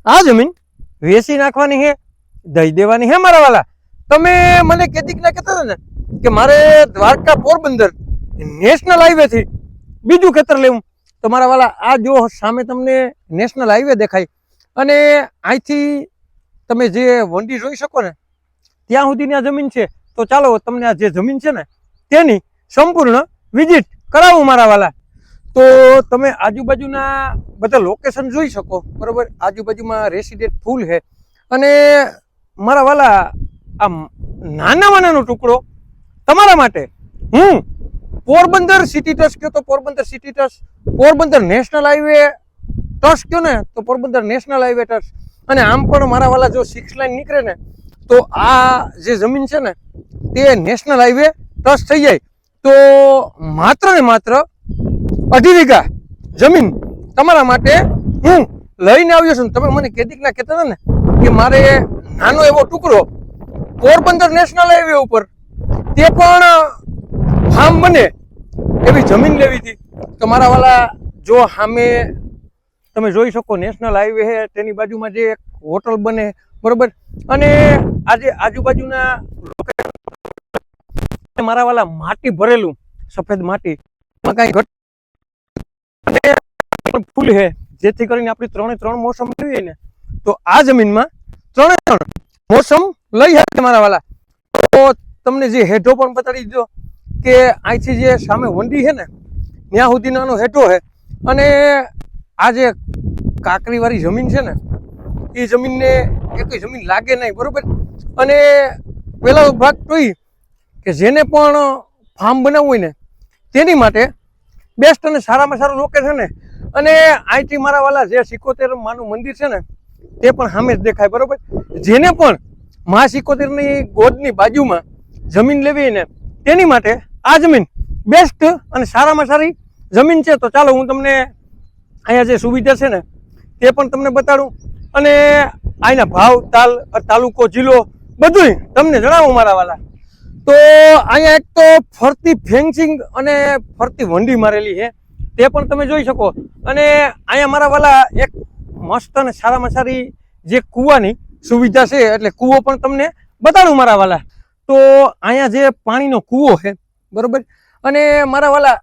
આ જમીન વેચી નાખવાની હે, દઈ દેવાની હે મારા વાલા. તમે મને કેદીક ના કહેતા હતા ને કે મારે દ્વારકા પોરબંદર નેશનલ હાઈવે થી બીજું ખેતર લેવું, તો મારા વાલા આ જો સામે તમને નેશનલ હાઈવે દેખાય અને અહીંથી તમે જે વંડી જોઈ શકો ને ત્યાં સુધીની આ જમીન છે. તો ચાલો તમને આ જે જમીન છે ને તેની સંપૂર્ણ વિઝિટ કરાવું મારા વાલા. તો તમે આજુબાજુના બધા લોકેશન જોઈ શકો, બરોબર. આજુબાજુમાં રેસિડેન્ટ ફૂલ છે અને મારા વાલા આ નાનામાં નાનો ટુકડો તમારા માટે હું પોરબંદર સિટી ટ્રસ્ટ કયો તો Porbandar city trust, Porbandar national highway trust કયો ને તો પોરબંદર નેશનલ હાઈવે ટ્રસ્ટ. અને આમ પણ મારા વાલા જો 6 લાઈન નીકળે ને તો આ જે જમીન છે ને તે નેશનલ હાઈવે ટ્રસ્ટ થઈ જાય. તો માત્ર ને માત્ર 2.5 વીઘા જમીન તમારા માટે હું લઈને આવ્યો છું. તમે મને કેદીક ના કહેતા હતા ને કે મારે નાનો એવો ટુકડો પોરબંદર નેશનલ હાઈવે ઉપર તે પણ ફાર્મ બને એવી જમીન લેવી હતી. તો મારા વાલા જો સામે તમે જોઈ શકો નેશનલ હાઈવે છે, તેની બાજુમાં જે એક હોટલ બને, બરોબર. અને આજે આજુબાજુના મારા વાલા માટી ભરેલું સફેદ માટી કઈ ઘટ ફૂલ છે, જેથી કરીને આપણી 3 મોસમ જોઈએ ને તો આ જમીનમાં 3 મોસમ લઈ શકે મારા વાલા. તો તમને જે હેઠો પણ બતાડી દીધો કે અહીંથી જે સામે વંડી છે ને ત્યાં સુધી નાનો હેઠો છે અને આ જે કાંકરીવાળી જમીન છે ને એ જમીનને એક જમીન લાગે નહીં, બરોબર. અને પેલા ભાગ તો કે જેને પણ ફાર્મ બનાવવું હોય ને તેની માટે બેસ્ટ અને સારામાં સારું લોકેશન છે. અને અહીંથી મારા વાલા જે 71 માનું મંદિર છે ને તે પણ સામે જ દેખાય, બરોબર. જેને પણ મા 71ની ગોદની બાજુમાં જમીન લેવી ને તેની માટે આ જમીન બેસ્ટ અને સારામાં સારી જમીન છે. તો ચાલો હું તમને અહીંયા જે સુવિધા છે ને તે પણ તમને બતાડું અને અહીંના ભાવ તાલ તાલુકો જિલ્લો બધું તમને જણાવું મારા વાલા. તો અહીંયા એક તો ફરતી ફેન્સિંગ અને ફરતી વંડી મારેલી છે તે પણ તમે જોઈ શકો. અને અહીંયા મારા વાલા એક મસ્ત અને સારામાં સારી જે કૂવાની સુવિધા છે, એટલે કૂવો પણ તમને બતાડું મારા વાલા. તો અહીંયા જે પાણીનો કૂવો છે, બરોબર. અને મારા વાલા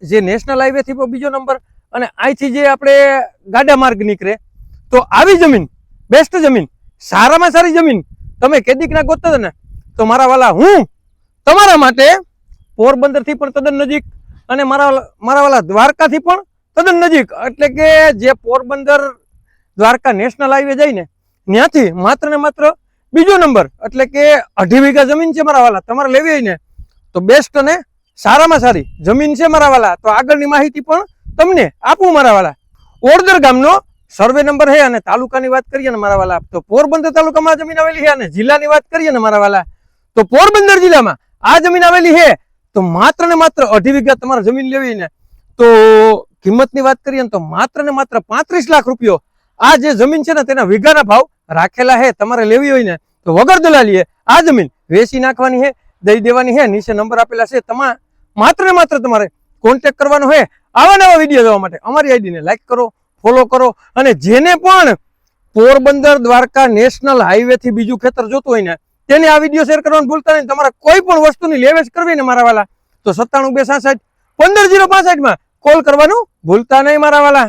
જે નેશનલ હાઈવે થી બીજો નંબર અને અહીંથી જે આપણે ગાડા માર્ગ નીકળે તો આવી જમીન બેસ્ટ જમીન, સારામાં સારી જમીન તમે કેદીક ના ગોતતા ને તો મારા વાલા હું તમારા માટે પોરબંદર થી પણ તદ્દન નજીક અને મારા વાલા દ્વારકા થી પણ તદ્દન નજીક, એટલે કે જે પોરબંદર દ્વારકા નેશનલ હાઈવે જાય ને ત્યાંથી માત્ર ને માત્ર બીજો નંબર, એટલે કે 2.5 વીઘા જમીન છે મારા વાલા. તમારે લેવી હોય ને તો બેસ્ટ અને સારામાં સારી જમીન છે મારા વાલા. તો આગળની માહિતી પણ તમને આપું મારા વાલા. ઓડદર ગામનો સર્વે નંબર છે અને તાલુકાની વાત કરીએ ને મારા વાલા તો પોરબંદર તાલુકામાં જમીન આવેલી છે. અને જિલ્લાની વાત કરીએ ને મારા વાલા તો પોરબંદર જિલ્લામાં આ જમીન આવેલી છે. તો માત્ર ને માત્ર 2.5 વીઘા તમારે જમીન લેવી ને તો કિંમતની વાત કરીએ ને તો માત્ર ને માત્ર 35 લાખ રૂપિયો આ જે જમીન છે ને તેના વીઘાના ભાવ રાખેલા છે. તમારે લેવી હોય ને તો વગર દલાલીએ આ જમીન વેચી નાખવાની છે, દઈ દેવાની છે. નીચે નંબર આપેલા છે, માત્ર ને માત્ર તમારે કોન્ટેક્ટ કરવાનો છે. આવા નવા વિડીયો જોવા માટે અમારી આઈડીને લાઈક કરો, ફોલો કરો. અને જેને પણ પોરબંદર દ્વારકા નેશનલ હાઈવે થી બીજું ખેતર જોતું હોય ને તેને આ વિડીયો શેર કરવાનું ભૂલતા નહીં. તમારે કોઈ પણ વસ્તુની લેવેચ કરવી ને મારા વાલા તો 97 266 15 065 માં કોલ કરવાનું ભૂલતા નહીં મારા વાલા.